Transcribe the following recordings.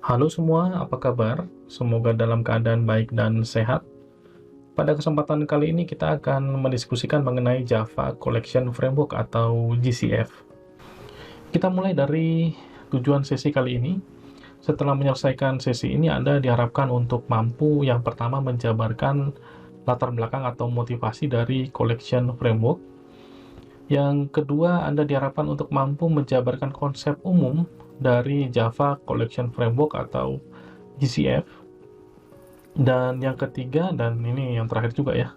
Halo semua, apa kabar? Semoga dalam keadaan baik dan sehat. Pada kesempatan kali ini kita akan mendiskusikan mengenai Java Collection Framework atau JCF. Kita mulai dari tujuan sesi kali ini. Setelah menyelesaikan sesi ini, Anda diharapkan untuk mampu yang pertama menjabarkan latar belakang atau motivasi dari Collection Framework. Yang kedua, Anda diharapkan untuk mampu menjabarkan konsep umum dari Java Collection Framework atau JCF. Dan yang ketiga, dan ini yang terakhir juga ya,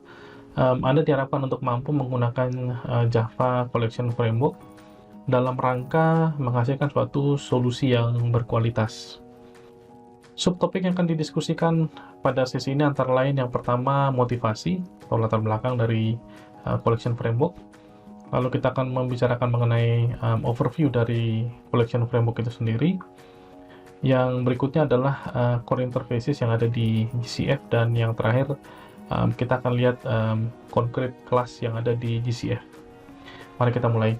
Anda diharapkan untuk mampu menggunakan Java Collection Framework dalam rangka menghasilkan suatu solusi yang berkualitas. Subtopik yang akan didiskusikan pada sesi ini antara lain yang pertama motivasi atau latar belakang dari Collection Framework. Lalu kita akan membicarakan mengenai overview dari Collection Framework itu sendiri. Yang berikutnya adalah core interfaces yang ada di GCF, dan yang terakhir kita akan lihat concrete class yang ada di GCF. Mari kita mulai.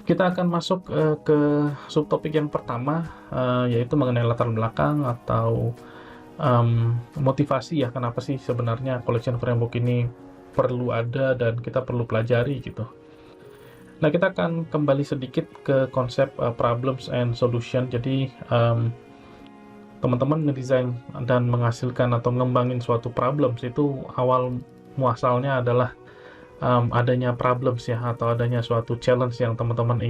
Kita akan masuk ke subtopik yang pertama, yaitu mengenai latar belakang atau motivasi ya, kenapa sih sebenarnya Collection Framework ini perlu ada dan kita perlu pelajari gitu. Nah, kita akan kembali sedikit ke konsep problems and solution. Jadi, teman-teman ngedesain dan menghasilkan atau mengembangin suatu problems itu awal muasalnya adalah adanya problems ya, atau adanya suatu challenge yang teman-teman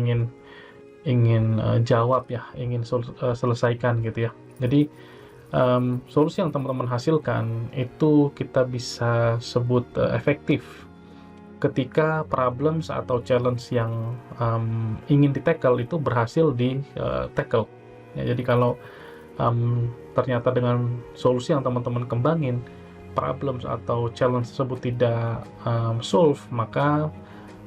ingin jawab ya, ingin selesaikan gitu ya. Jadi solusi yang teman-teman hasilkan itu kita bisa sebut efektif ketika problems atau challenge yang ingin di-tackle itu berhasil di-tackle. Ya, jadi kalau ternyata dengan solusi yang teman-teman kembangin, problems atau challenge tersebut tidak solve, maka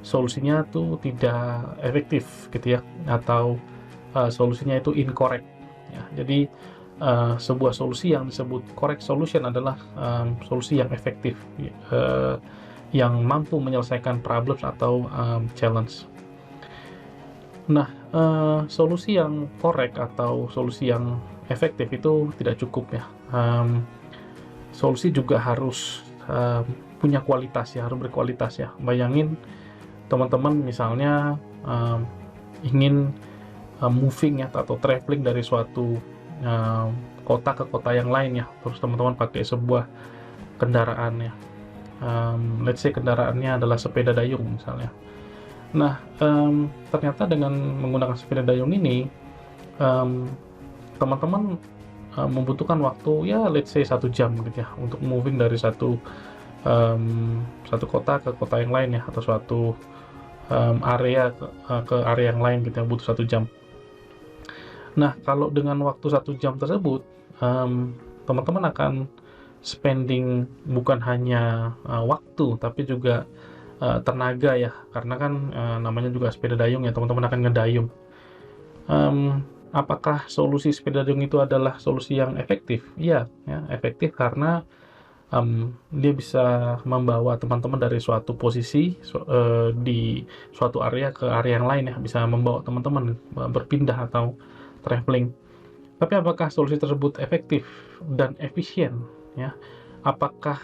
solusinya tuh tidak efektif gitu ya, atau solusinya itu incorrect ya. Jadi sebuah solusi yang disebut correct solution adalah solusi yang efektif, yang mampu menyelesaikan problems atau challenge. Nah, solusi yang correct atau solusi yang efektif itu tidak cukup ya. Solusi juga harus punya kualitas ya, harus berkualitas ya. Bayangin teman-teman misalnya ingin moving ya, atau traveling dari suatu kota ke kota yang lain ya, terus teman-teman pakai sebuah kendaraan ya. Let's say kendaraannya adalah sepeda dayung misalnya. Nah, ternyata dengan menggunakan sepeda dayung ini, teman-teman membutuhkan waktu ya let's say 1 jam gitu ya, untuk moving dari satu kota ke kota yang lain ya, atau suatu area ke area yang lain gitu ya, butuh 1 jam. Nah, kalau dengan waktu 1 jam tersebut, teman-teman akan spending bukan hanya waktu, tapi juga tenaga ya, karena kan namanya juga sepeda dayung ya, teman-teman akan ngedayung. Apakah solusi sepeda dayung itu adalah solusi yang efektif? Iya, ya, efektif karena dia bisa membawa teman-teman dari suatu posisi di suatu area ke area yang lain ya, bisa membawa teman-teman berpindah atau traveling. Tapi apakah solusi tersebut efektif dan efisien? Ya, apakah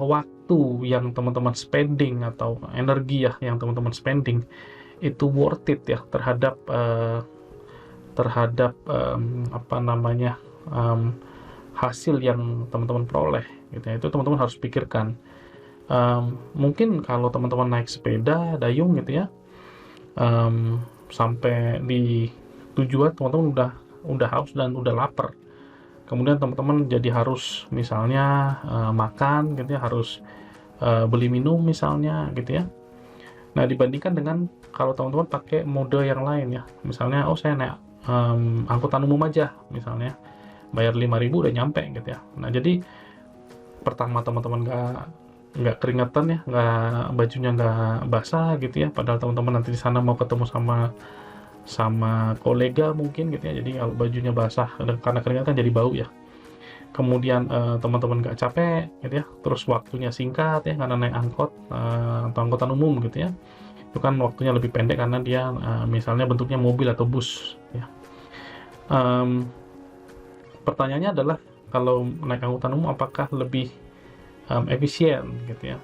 waktu yang teman-teman spending atau energi ya yang teman-teman spending itu worth it ya terhadap apa namanya, hasil yang teman-teman peroleh gitu ya. Itu teman-teman harus pikirkan. Mungkin kalau teman-teman naik sepeda dayung gitu ya, sampai di tujuan teman-teman udah haus dan udah lapar. Kemudian teman-teman jadi harus misalnya makan gitu ya, harus beli minum misalnya gitu ya. Nah, dibandingkan dengan kalau teman-teman pakai mode yang lain ya, misalnya saya naik angkutan umum aja misalnya, bayar 5.000 udah nyampe gitu ya. Nah, jadi pertama teman-teman nggak keringetan ya, bajunya nggak basah gitu ya, padahal teman-teman nanti di sana mau ketemu sama kolega mungkin gitu ya, jadi kalau bajunya basah dan karena keringat kan jadi bau ya. Kemudian teman-teman nggak capek gitu ya, terus waktunya singkat ya karena naik angkot atau angkutan umum gitu ya, itu kan waktunya lebih pendek karena dia misalnya bentuknya mobil atau bus ya. Um, Pertanyaannya adalah kalau naik angkutan umum apakah lebih efisien gitu ya?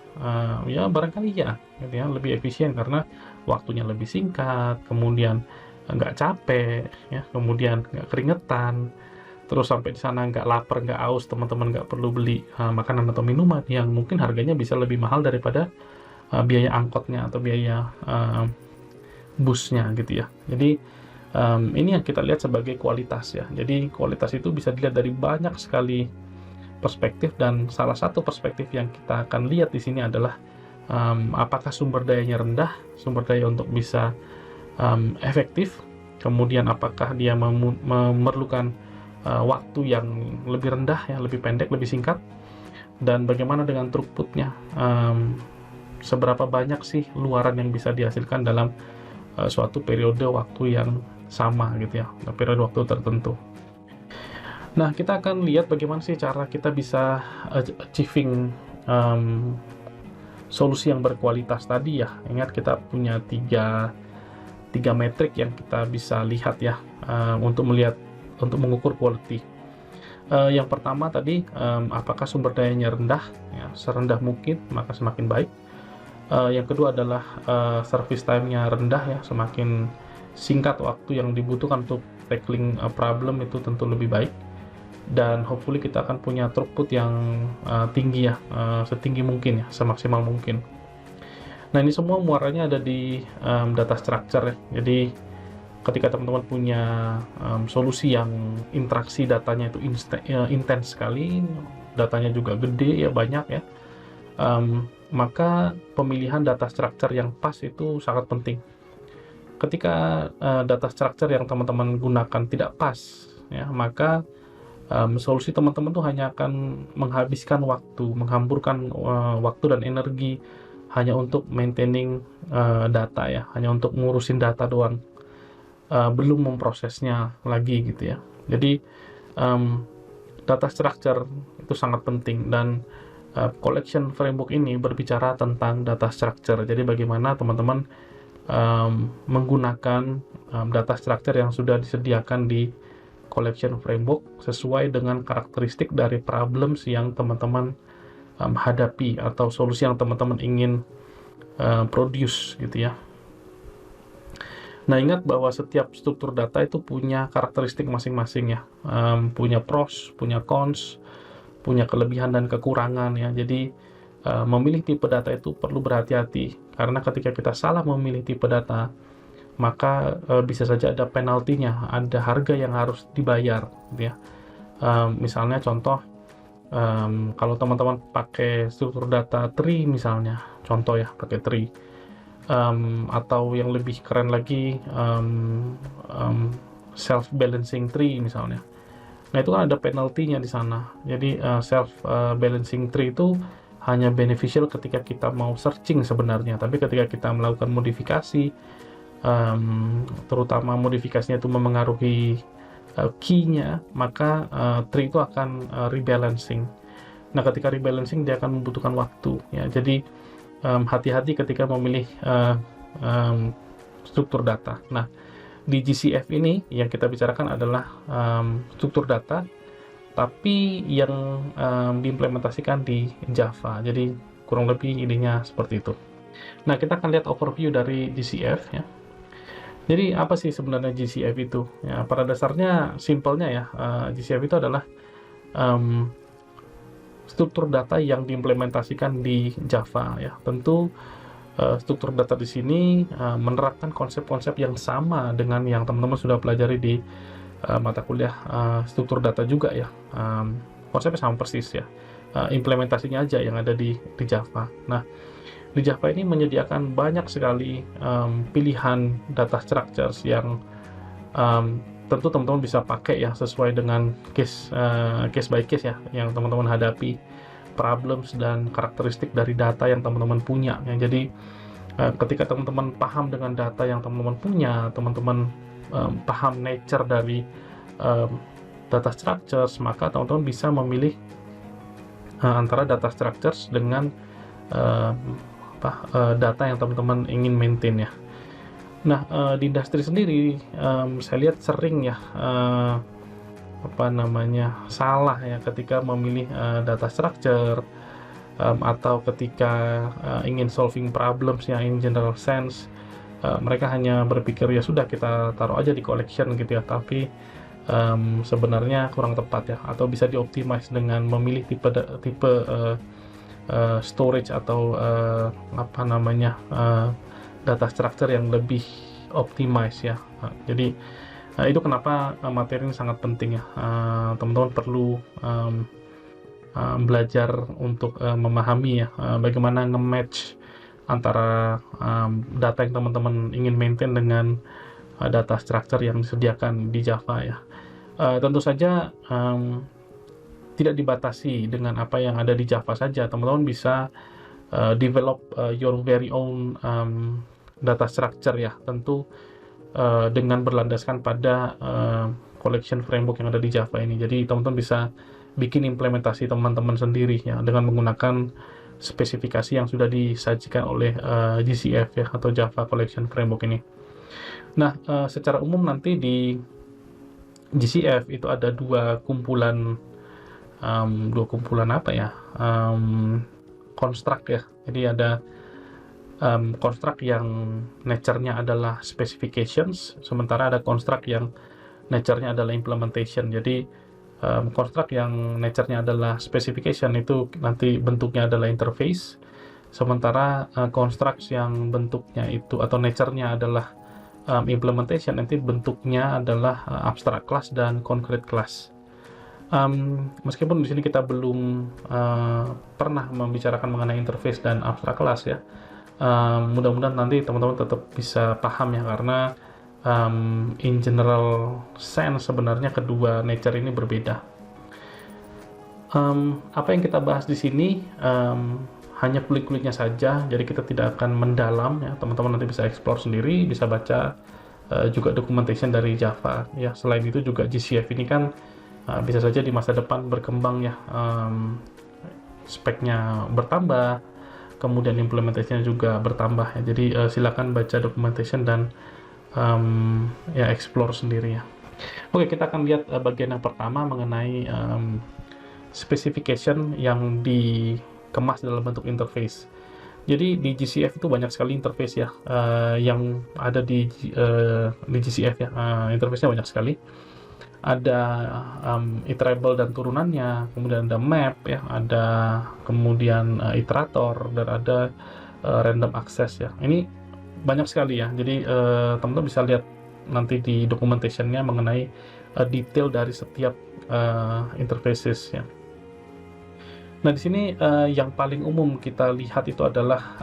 Ya barangkali ya, gitu ya, lebih efisien karena waktunya lebih singkat, kemudian nggak capek, ya, kemudian nggak keringetan, terus sampai di sana nggak lapar, nggak aus, teman-teman nggak perlu beli makanan atau minuman yang mungkin harganya bisa lebih mahal daripada biaya angkotnya atau biaya busnya gitu ya. Jadi ini yang kita lihat sebagai kualitas ya. Jadi kualitas itu bisa dilihat dari banyak sekali perspektif, dan salah satu perspektif yang kita akan lihat di sini adalah apakah sumber dayanya rendah, sumber daya untuk bisa efektif, kemudian apakah dia memerlukan waktu yang lebih rendah, ya, lebih pendek, lebih singkat, dan bagaimana dengan throughputnya, seberapa banyak sih luaran yang bisa dihasilkan dalam suatu periode waktu yang sama gitu ya, periode waktu tertentu. Nah, kita akan lihat bagaimana sih cara kita bisa achieving solusi yang berkualitas tadi ya. Ingat kita punya tiga metrik yang kita bisa lihat ya, untuk mengukur quality. Yang pertama tadi, apakah sumber dayanya rendah, ya, serendah mungkin maka semakin baik. Yang kedua adalah service time-nya rendah ya, semakin singkat waktu yang dibutuhkan untuk tackling problem itu tentu lebih baik. Dan hopefully kita akan punya throughput yang tinggi ya, setinggi mungkin ya, semaksimal mungkin. Nah, ini semua muaranya ada di data structure ya. Jadi ketika teman-teman punya solusi yang interaksi datanya itu intens sekali, datanya juga gede ya, banyak ya, maka pemilihan data structure yang pas itu sangat penting. Ketika data structure yang teman-teman gunakan tidak pas ya, maka solusi teman-teman tuh hanya akan menghabiskan waktu, menghamburkan waktu dan energi hanya untuk maintaining data ya, hanya untuk ngurusin data doang, belum memprosesnya lagi gitu ya. Jadi data structure itu sangat penting, dan collection framework ini berbicara tentang data structure. Jadi bagaimana teman-teman menggunakan data structure yang sudah disediakan di collection framework sesuai dengan karakteristik dari problems yang teman-teman hadapi atau solusi yang teman-teman ingin produce gitu ya. Nah, ingat bahwa setiap struktur data itu punya karakteristik masing-masing ya, punya pros, punya cons, punya kelebihan dan kekurangan ya. Jadi memilih tipe data itu perlu berhati-hati, karena ketika kita salah memilih tipe data, maka bisa saja ada penaltinya, ada harga yang harus dibayar gitu ya. Misalnya contoh, kalau teman-teman pakai struktur data tree misalnya, contoh ya, pakai tree, atau yang lebih keren lagi self balancing tree misalnya. Nah, itu kan ada penaltinya di sana. Jadi self balancing tree itu hanya beneficial ketika kita mau searching sebenarnya, tapi ketika kita melakukan modifikasi, terutama modifikasinya itu memengaruhi key-nya, maka tree itu akan rebalancing. Nah, ketika rebalancing dia akan membutuhkan waktu ya. Jadi hati-hati ketika memilih struktur data. Nah, di GCF ini yang kita bicarakan adalah struktur data, tapi yang diimplementasikan di Java. Jadi kurang lebih idenya seperti itu. Nah, kita akan lihat overview dari GCF ya. Jadi apa sih sebenarnya GCF itu? Ya, pada dasarnya simpelnya ya, GCF itu adalah struktur data yang diimplementasikan di Java ya. Tentu struktur data di sini menerapkan konsep-konsep yang sama dengan yang teman-teman sudah pelajari di mata kuliah struktur data juga ya. Konsepnya sama persis ya. Implementasinya aja yang ada di Java. Nah, di Java ini menyediakan banyak sekali pilihan data structures yang tentu teman-teman bisa pakai ya, sesuai dengan case by case ya, yang teman-teman hadapi, problems dan karakteristik dari data yang teman-teman punya ya. Jadi ketika teman-teman paham dengan data yang teman-teman punya, teman-teman paham nature dari data structures, maka teman-teman bisa memilih antara data structures dengan data yang teman-teman ingin maintain ya. Nah, di industri sendiri, saya lihat sering ya, salah ya ketika memilih, data structure, atau ketika, ingin solving problems yang in general sense, mereka hanya berpikir, "Ya sudah kita taruh aja di collection," gitu ya, tapi, sebenarnya kurang tepat ya, atau bisa di-optimize dengan memilih tipe, storage atau, data structure yang lebih optimize ya. Jadi, itu kenapa, materi ini sangat penting ya, teman-teman perlu, belajar untuk, memahami ya, bagaimana nge-match antara, data yang teman-teman ingin maintain dengan, data structure yang disediakan di Java ya. Tentu saja, tidak dibatasi dengan apa yang ada di Java saja, teman-teman bisa, develop, your very own, data structure ya, tentu, dengan berlandaskan pada, collection framework yang ada di Java ini. Jadi teman-teman bisa bikin implementasi teman-teman sendiri ya, dengan menggunakan spesifikasi yang sudah disajikan oleh, JCF ya, atau Java Collection Framework ini. Nah, secara umum nanti di JCF itu ada dua kumpulan apa ya, construct ya. Jadi ada, construct yang nature-nya adalah specifications, sementara ada construct yang nature-nya adalah implementation. Jadi, construct yang nature-nya adalah specification itu nanti bentuknya adalah interface, sementara, construct yang bentuknya itu atau nature-nya adalah, implementation, nanti bentuknya adalah, abstract class dan concrete class. Meskipun di sini kita belum, pernah membicarakan mengenai interface dan abstract class ya, mudah-mudahan nanti teman-teman tetap bisa paham ya, karena, in general sense sebenarnya kedua nature ini berbeda. Apa yang kita bahas di sini, hanya kulik-kuliknya saja, jadi kita tidak akan mendalam ya, teman-teman nanti bisa explore sendiri, bisa baca, juga documentation dari Java ya. Selain itu juga GCF ini kan, bisa saja di masa depan berkembang ya, speknya bertambah, kemudian implementasinya juga bertambah ya. Jadi, silakan baca documentation dan, ya explore sendiri ya. Oke, kita akan lihat, bagian yang pertama mengenai, specification yang dikemas dalam bentuk interface. Jadi di GCF itu banyak sekali interface ya, yang ada di GCF ya, interface-nya banyak sekali. Ada, iterable dan turunannya, kemudian ada map ya, ada kemudian, iterator, dan ada, random access ya. Ini banyak sekali ya, jadi, teman-teman bisa lihat nanti di documentation-nya mengenai, detail dari setiap, interfaces ya. Nah di sini, yang paling umum kita lihat itu adalah,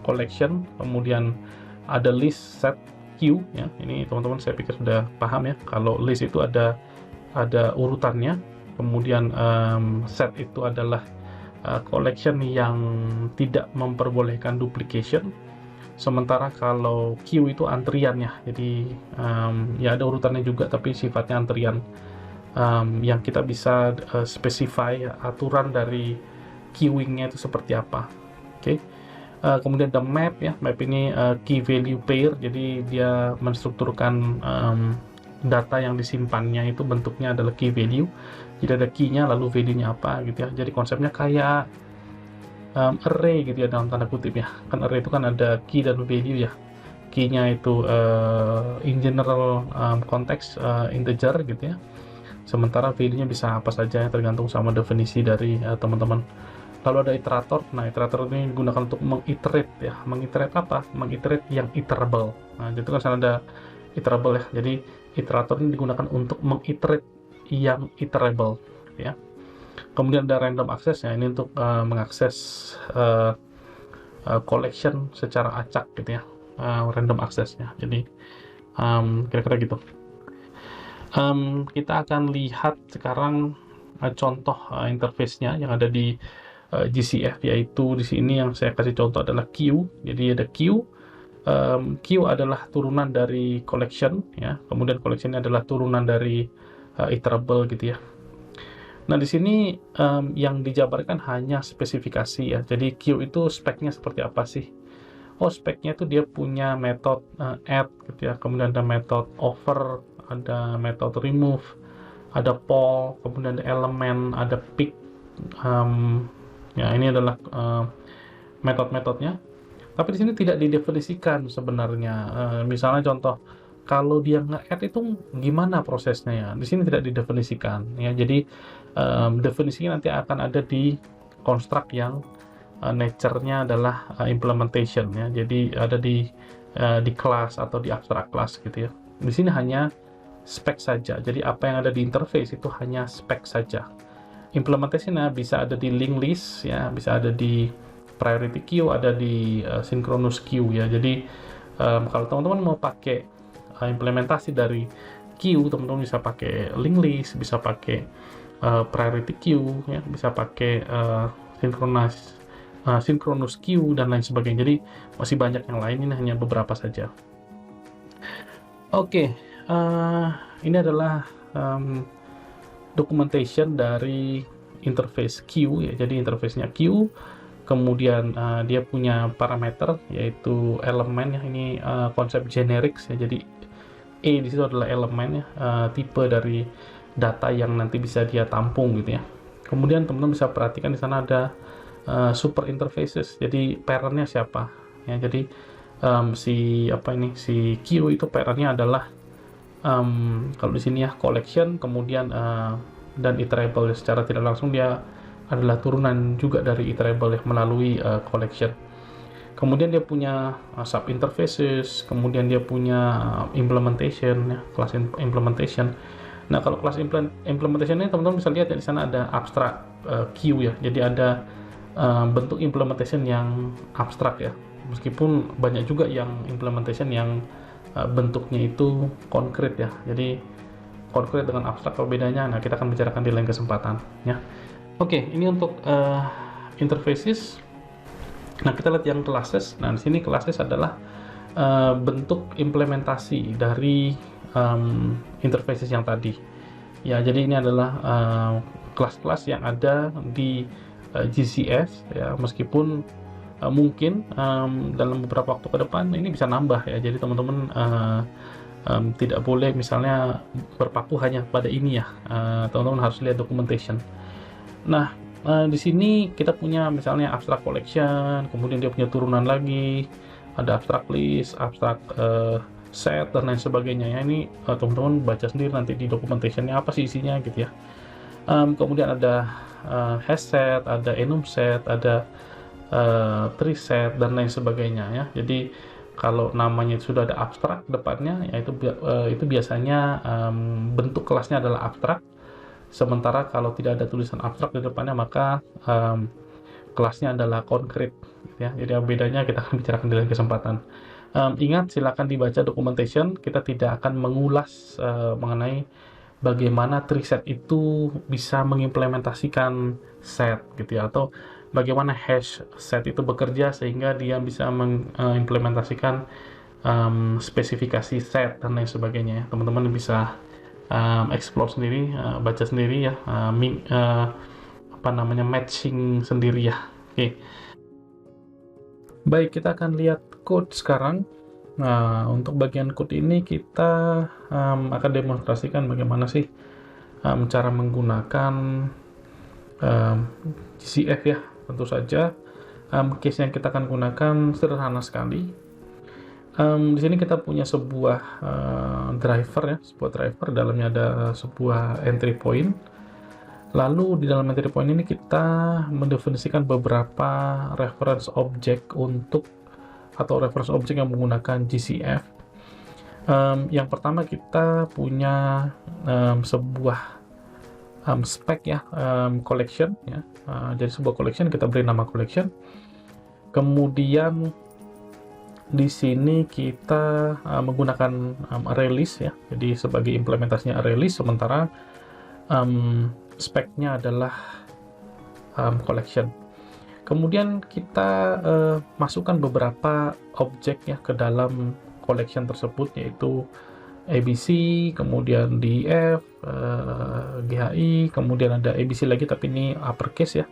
collection, kemudian ada list, set, queue ya. Ini teman-teman saya pikir sudah paham ya, kalau list itu ada urutannya, kemudian, set itu adalah, collection yang tidak memperbolehkan duplication, sementara kalau queue itu antrian ya. Jadi, ya ada urutannya juga tapi sifatnya antrian, yang kita bisa, specify aturan dari queuing-nya itu seperti apa. Oke. Kemudian ada map ya, map ini, key value pair, jadi dia menstrukturkan, data yang disimpannya itu bentuknya adalah key value. Jadi ada key-nya lalu value-nya apa gitu ya. Jadi konsepnya kayak, array gitu ya dalam tanda kutip ya. Kan array itu kan ada key dan value ya. Key-nya itu, in general, konteks, integer gitu ya. Sementara value-nya bisa apa saja tergantung sama definisi dari, teman-teman. Lalu ada iterator. Nah, iterator ini digunakan untuk mengiterate ya. Mengiterate apa? Mengiterate yang iterable. Nah, itu kan sana ada iterable ya. Jadi iterator ini digunakan untuk mengiterate yang iterable ya. Kemudian ada random access ya. Ini untuk, mengakses, collection secara acak gitu ya. Random access-nya. Jadi, kira-kira gitu. Kita akan lihat sekarang, contoh, interface-nya yang ada di, GCF, yaitu di sini yang saya kasih contoh adalah queue. Jadi ada queue, queue adalah turunan dari collection ya, kemudian collection adalah turunan dari, iterable gitu ya. Nah di sini, yang dijabarkan hanya spesifikasi ya. Jadi queue itu speknya seperti apa sih? oh speknya itu dia punya metode add gitu ya, kemudian ada metode over, ada metode remove, ada poll, kemudian ada elemen, ada pick. Ya ini adalah metode-metodenya. Tapi di sini tidak didefinisikan sebenarnya. Misalnya contoh, kalau dia nge-add itu gimana prosesnya ya? Di sini tidak didefinisikan ya. Jadi definisinya nanti akan ada di construct yang nature-nya adalah implementation ya. Jadi ada di class atau di abstract class gitu ya. Di sini hanya spek saja. Jadi apa yang ada di interface itu hanya spek saja. Implementasinya bisa ada di linked list ya, bisa ada di priority queue, ada di synchronous queue ya. Jadi kalau teman-teman mau pakai implementasi dari queue, teman-teman bisa pakai linked list, bisa pakai priority queue ya, bisa pakai synchronous queue dan lain sebagainya. Jadi masih banyak yang lain, ini hanya beberapa saja. Oke, ini adalah documentation dari interface queue ya. Jadi interface-nya queue, kemudian dia punya parameter yaitu elemen ya. Ini konsep generics ya. Jadi E di situ adalah elemen ya, tipe dari data yang nanti bisa dia tampung gitu ya. Kemudian teman-teman bisa perhatikan di sana ada super interfaces. Jadi parent-nya siapa ya. Jadi si queue itu parent-nya adalah kalau di sini ya collection, kemudian dan iterable. Secara tidak langsung dia adalah turunan juga dari iterable ya, melalui collection. Kemudian dia punya sub interfaces, kemudian dia punya implementation ya, class implementation. Nah, kalau class implementation ini teman-teman bisa lihat ya, di sana ada abstract queue ya. Jadi ada bentuk implementation yang abstrak ya. Meskipun banyak juga yang implementation yang bentuknya itu konkret ya. Jadi konkret dengan abstrak kalau bedanya, nah kita akan bicarakan di lain kesempatan ya. Oke, ini untuk interfaces. Nah, kita lihat yang classes. Nah, di sini classes adalah bentuk implementasi dari interfaces yang tadi. Ya, jadi ini adalah kelas-kelas yang ada di GCS ya, meskipun mungkin dalam beberapa waktu ke depan ini bisa nambah ya. Jadi teman-teman tidak boleh misalnya berpaku hanya pada ini ya. Teman-teman harus lihat documentation. Nah, di sini kita punya misalnya abstract collection, kemudian dia punya turunan lagi, ada abstract list, abstract set dan lain sebagainya ya. Ini teman-teman baca sendiri nanti di documentationnya apa sih isinya gitu ya. Kemudian ada hash set, ada enum set, ada tree set dan lain sebagainya ya. Jadi kalau namanya sudah ada abstrak depannya, ya itu biasanya bentuk kelasnya adalah abstrak. Sementara kalau tidak ada tulisan abstrak di depannya, maka kelasnya adalah konkret ya. Jadi bedanya kita akan bicarakan di lain kesempatan. Ingat, silakan dibaca documentation. Kita tidak akan mengulas mengenai bagaimana tree set itu bisa mengimplementasikan set gitu ya, atau bagaimana hash set itu bekerja sehingga dia bisa mengimplementasikan spesifikasi set dan lain sebagainya ya. Teman-teman bisa explore sendiri, baca sendiri ya, matching sendiri ya. Oke. Baik, kita akan lihat code sekarang. Nah, untuk bagian code ini kita akan demonstrasikan bagaimana sih cara menggunakan GCF ya. Tentu saja case yang kita akan gunakan sederhana sekali. Di sini kita punya sebuah driver ya, sebuah driver, dalamnya ada sebuah entry point. Lalu di dalam entry point ini kita mendefinisikan beberapa reference object reference object yang menggunakan GCF. Yang pertama kita punya sebuah spec ya, collection ya. Jadi sebuah collection kita beri nama collection. Kemudian di sini kita menggunakan array list ya. Jadi sebagai implementasinya array list, sementara speknya adalah collection. Kemudian kita masukkan beberapa objek ya ke dalam collection tersebut, yaitu ABC, kemudian DEF, GHI, kemudian ada ABC lagi tapi ini uppercase ya.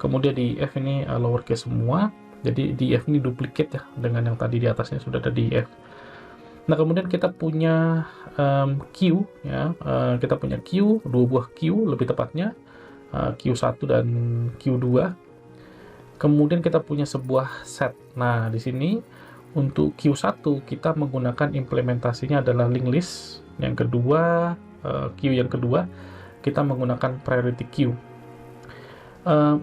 Kemudian di F ini lowercase semua. Jadi def ini duplicate ya dengan yang tadi di atasnya sudah ada def. Nah, kemudian kita punya queue ya, kita punya queue, 2 buah queue lebih tepatnya, Q1 dan Q2. Kemudian kita punya sebuah set. Nah, di sini untuk Q1 kita menggunakan implementasinya adalah linked list. Yang kedua, queue yang kedua kita menggunakan priority queue.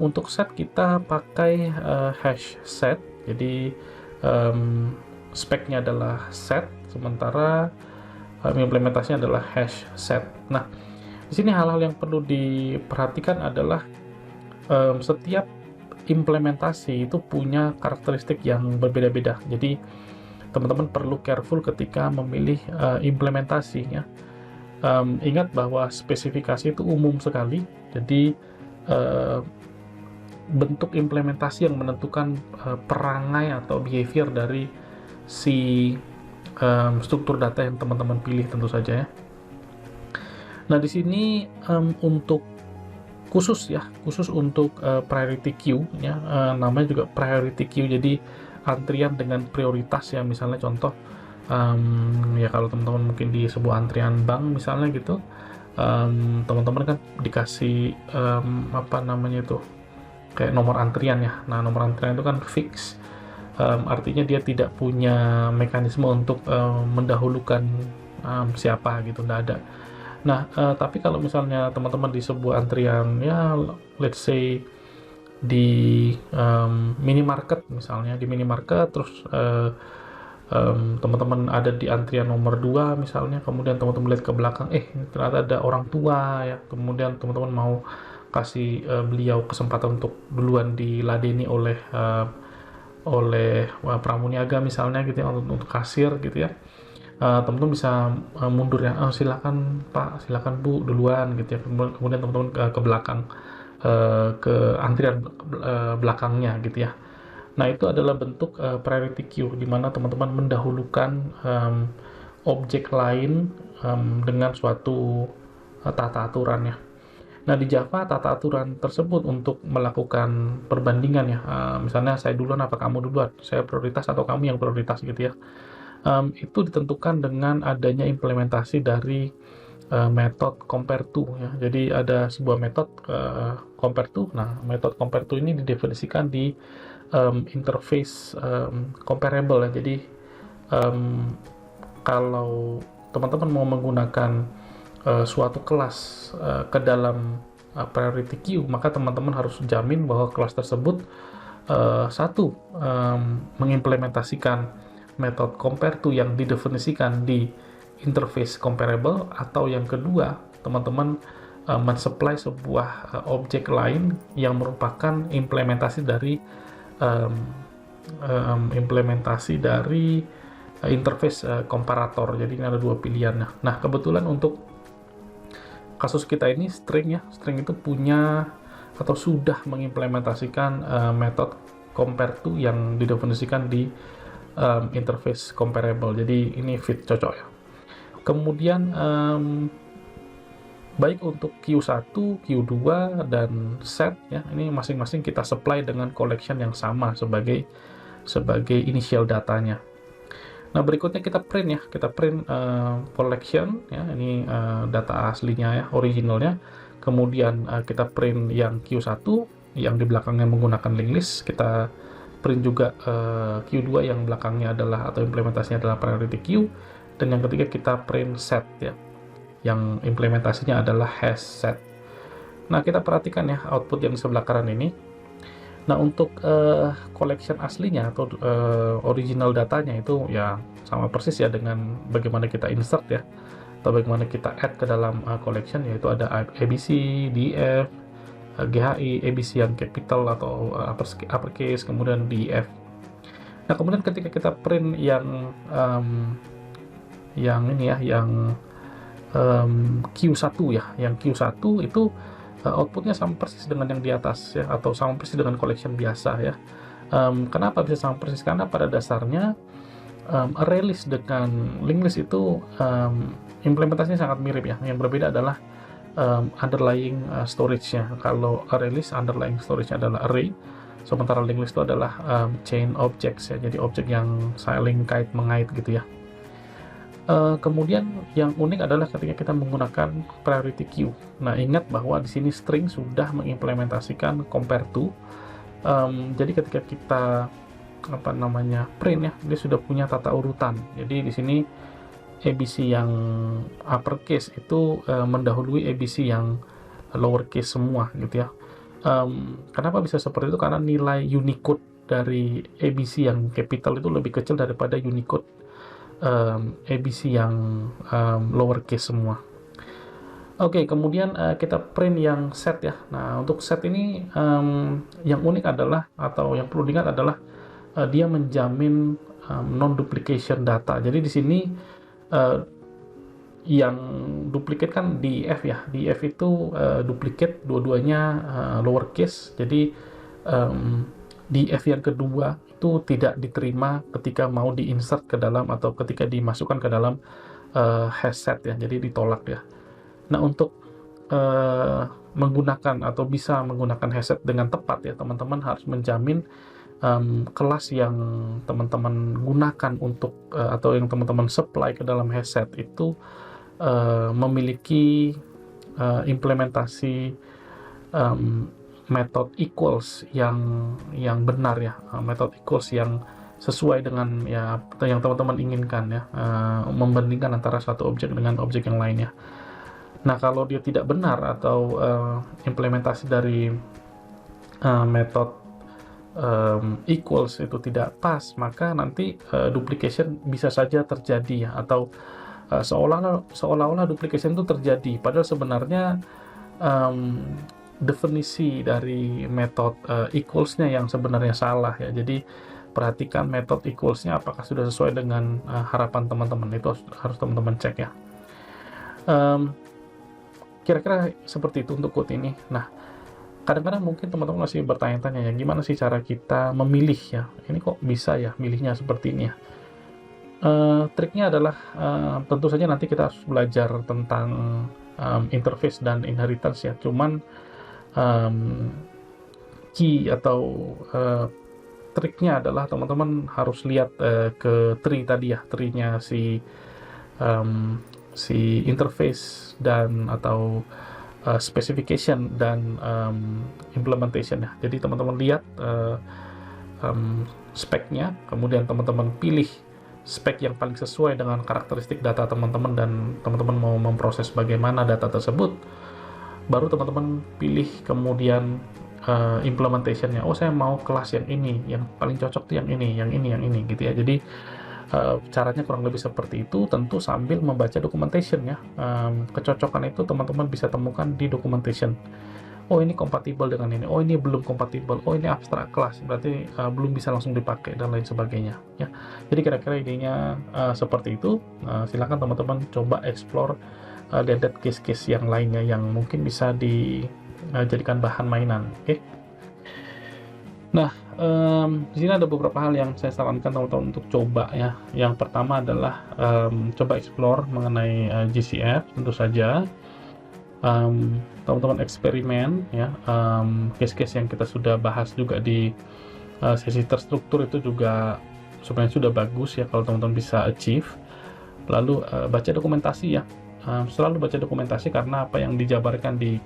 Untuk set kita pakai hash set. Jadi speknya adalah set, sementara implementasinya adalah hash set. Nah, di sini hal-hal yang perlu diperhatikan adalah setiap implementasi itu punya karakteristik yang berbeda-beda. Jadi teman-teman perlu careful ketika memilih implementasi ya. Ingat bahwa spesifikasi itu umum sekali. Jadi bentuk implementasi yang menentukan perangai atau behavior dari si struktur data yang teman-teman pilih tentu saja ya. Nah, di sini untuk khusus untuk priority queue ya, namanya juga priority queue, jadi antrian dengan prioritas ya. Misalnya contoh ya, kalau teman-teman mungkin di sebuah antrian bank misalnya gitu, teman-teman kan dikasih apa namanya itu, kayak nomor antrian ya. Nah, nomor antrian itu kan fix, artinya dia tidak punya mekanisme untuk mendahulukan siapa gitu, nggak ada. Nah, tapi kalau misalnya teman-teman di sebuah antrian ya, let's say di minimarket misalnya, di minimarket terus teman-teman ada di antrian nomor 2 misalnya, kemudian teman-teman lihat ke belakang, ternyata ada orang tua ya, kemudian teman-teman mau kasih beliau kesempatan untuk duluan diladeni oleh pramuniaga misalnya gitu ya, untuk kasir gitu ya. Teman-teman bisa mundur ya, silakan Pak, silakan Bu duluan gitu ya. Kemudian teman-teman ke belakang, ke antrian belakangnya gitu ya. Nah, itu adalah bentuk priority queue, di mana teman-teman mendahulukan objek lain dengan suatu tata aturan ya. Nah, di Java tata aturan tersebut untuk melakukan perbandingan ya, misalnya saya duluan apa kamu duluan, saya prioritas atau kamu yang prioritas gitu ya. Itu ditentukan dengan adanya implementasi dari metode compare to ya. Jadi ada sebuah metode compare to. Nah, metode compare to ini didefinisikan di interface comparable ya. Jadi kalau teman-teman mau menggunakan suatu kelas ke dalam priority queue, maka teman-teman harus jamin bahwa kelas tersebut satu, mengimplementasikan metode compare to yang didefinisikan di interface comparable, atau yang kedua, teman-teman mensupply sebuah objek lain yang merupakan implementasi dari interface komparator. Jadi ini ada dua pilihan. Nah, kebetulan untuk kasus kita ini string ya, string itu punya atau sudah mengimplementasikan metode compare to yang didefinisikan di interface comparable. Jadi ini fit, cocok ya. Kemudian baik untuk Q1, Q2 dan set ya, ini masing-masing kita supply dengan collection yang sama sebagai initial datanya. Nah, berikutnya kita print ya, collection ya, ini data aslinya ya, originalnya. Kemudian kita print yang Q1 yang di belakangnya menggunakan linked list, kita print juga Q2 yang belakangnya adalah atau implementasinya adalah priority queue, dan yang ketiga kita print set ya, yang implementasinya adalah hash set. Nah, kita perhatikan ya output yang di sebelah kanan ini. Nah, untuk collection aslinya atau original datanya itu ya sama persis ya dengan bagaimana kita insert ya, atau bagaimana kita add ke dalam collection, yaitu ada ABC, DF, GHI, ABC yang capital atau uppercase, kemudian DF. Nah, kemudian ketika kita print yang ini ya, yang Q1 ya, yang Q1 itu outputnya sama persis dengan yang di atas ya, atau sama persis dengan collection biasa ya. Kenapa bisa sama persis? Karena pada dasarnya array list dengan linked list itu implementasinya sangat mirip ya. Yang berbeda adalah underlying storage-nya. Kalau array list, underlying storage-nya adalah array, Sementara linked list itu adalah chain objects ya, jadi objek yang saling kait mengait gitu ya. Kemudian yang unik adalah ketika kita menggunakan priority queue. Nah, ingat bahwa di sini string sudah mengimplementasikan compare to. Jadi ketika kita print ya, dia sudah punya tata urutan. Jadi di sini ABC yang uppercase itu mendahului ABC yang lowercase semua gitu ya. Kenapa bisa seperti itu? Karena nilai Unicode dari ABC yang capital itu lebih kecil daripada Unicode ABC yang lowercase semua. Oke, kemudian kita print yang set ya. Nah, untuk set ini yang unik adalah, atau yang perlu diingat adalah dia menjamin non-duplication data. Jadi di sini yang duplicate kan DEF ya. DEF itu duplicate, dua-duanya lowercase. Jadi DEF yang kedua itu tidak diterima ketika mau diinsert ke dalam atau ketika dimasukkan ke dalam hash set ya. Jadi ditolak ya. Nah, untuk menggunakan atau bisa menggunakan hash set dengan tepat ya, teman-teman harus menjamin kelas yang teman-teman gunakan untuk atau yang teman-teman supply ke dalam hash set itu memiliki implementasi method equals yang benar ya, method equals yang sesuai dengan ya yang teman-teman inginkan ya, membandingkan antara satu objek dengan objek yang lainnya. Nah, kalau dia tidak benar atau implementasi dari method equals itu tidak pas, maka nanti duplication bisa saja terjadi ya, atau seolah-olah duplication itu terjadi, padahal sebenarnya definisi dari method equals-nya yang sebenarnya salah ya. Jadi perhatikan method equals-nya apakah sudah sesuai dengan harapan teman-teman, itu harus teman-teman cek ya. Kira-kira seperti itu untuk code ini. Nah, kadang-kadang mungkin teman-teman masih bertanya-tanya ya, gimana sih cara kita memilih ya, ini kok bisa ya milihnya seperti ini ya. Triknya adalah tentu saja nanti kita harus belajar tentang interface dan inheritance ya. Cuman key atau triknya adalah teman-teman harus lihat ke tree tadi ya, tree-nya si interface dan atau specification dan implementation ya. Jadi teman-teman lihat speknya, kemudian teman-teman pilih spek yang paling sesuai dengan karakteristik data teman-teman dan teman-teman mau memproses bagaimana data tersebut, baru teman-teman pilih kemudian implementationnya. Oh, saya mau kelas yang ini, yang paling cocok tuh yang ini gitu ya. Jadi caranya kurang lebih seperti itu, tentu sambil membaca documentation ya. Kecocokan itu teman-teman bisa temukan di documentation. Oh, ini kompatibel dengan ini, oh ini belum kompatibel, oh ini abstrak kelas, berarti belum bisa langsung dipakai dan lain sebagainya ya. Jadi kira-kira idenya seperti itu. Silakan teman-teman coba explore, lihat case-case yang lainnya yang mungkin bisa dijadikan bahan mainan. Oke. Nah, di sini ada beberapa hal yang saya sarankan teman-teman untuk coba ya. Yang pertama adalah coba explore mengenai GCF, tentu saja. Teman-teman eksperimen ya, case-case yang kita sudah bahas juga di sesi terstruktur itu juga sebenarnya sudah bagus ya kalau teman-teman bisa achieve. Lalu baca dokumentasi ya, selalu baca dokumentasi, karena apa yang dijabarkan di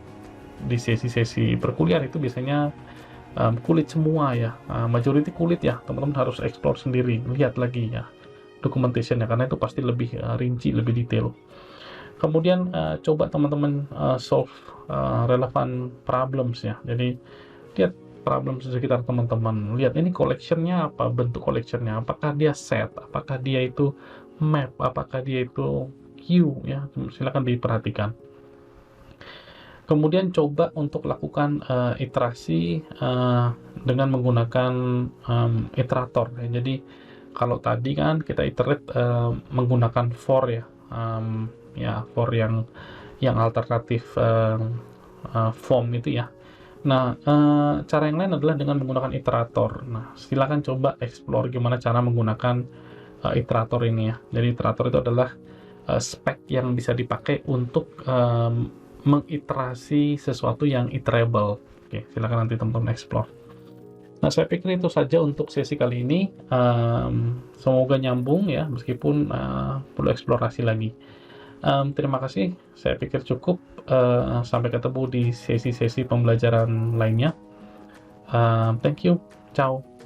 sesi-sesi perkuliahan itu biasanya kulit semua ya, majority kulit ya. Teman-teman harus explore sendiri, lihat lagi ya documentation ya, karena itu pasti lebih rinci, lebih detail. Kemudian coba teman-teman solve relevant problems ya. Jadi lihat problem sekitar teman-teman, lihat ini collectionnya apa, bentuk collectionnya, apakah dia set, apakah dia itu map, apakah dia itu queue ya. Silakan diperhatikan. Kemudian coba untuk lakukan iterasi dengan menggunakan iterator ya. Jadi kalau tadi kan kita iterate menggunakan for ya, ya for yang alternatif form itu ya. Nah, cara yang lain adalah dengan menggunakan iterator. Nah, silakan coba explore gimana cara menggunakan iterator ini ya. Jadi iterator itu adalah spek yang bisa dipakai untuk mengiterasi sesuatu yang iterable. Oke, silakan nanti teman-teman explore. Nah, saya pikir itu saja untuk sesi kali ini. Semoga nyambung ya, meskipun perlu eksplorasi lagi. Terima kasih, saya pikir cukup. Sampai ketemu di sesi-sesi pembelajaran lainnya. Thank you, ciao.